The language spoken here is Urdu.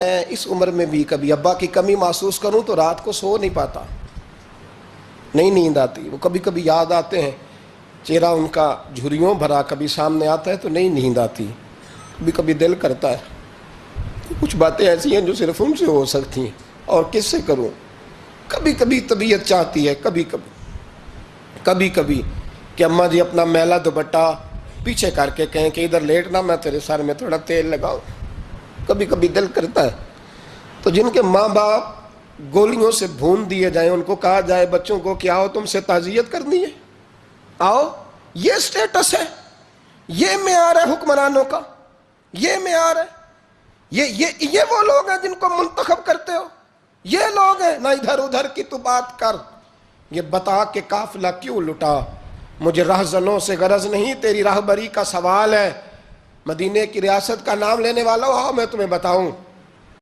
میں اس عمر میں بھی کبھی ابا کی کمی محسوس کروں تو رات کو سو نہیں پاتا، نہیں نیند آتی. وہ کبھی کبھی یاد آتے ہیں، چہرہ ان کا جھریوں بھرا کبھی سامنے آتا ہے تو نہیں نیند آتی. کبھی کبھی دل کرتا ہے کچھ باتیں ایسی ہیں جو صرف ان سے ہو سکتی ہیں اور کس سے کروں. کبھی کبھی طبیعت چاہتی ہے کبھی کبھی کہ اماں جی اپنا میلا دوپٹہ پیچھے کر کے کہیں کہ ادھر لیٹنا، میں تیرے سر میں تھوڑا تیل لگاؤں. کبھی کبھی دل کرتا ہے. تو جن کے ماں باپ گولیوں سے بھون دیے جائیں، ان کو کہا جائے بچوں کو کہ آؤ تم سے تعزیت کرنی ہے، آؤ، یہ سٹیٹس ہے، یہ معیار ہے حکمرانوں کا، یہ معیار ہے. یہ وہ لوگ ہیں جن کو منتخب کرتے ہو، یہ لوگ ہیں. نہ ادھر ادھر کی تو بات کر، یہ بتا کہ قافلہ کیوں لٹا. مجھے رہزنوں سے غرض نہیں، تیری راہبری کا سوال ہے. مدینے کی ریاست کا نام لینے والا ہو، میں تمہیں بتاؤں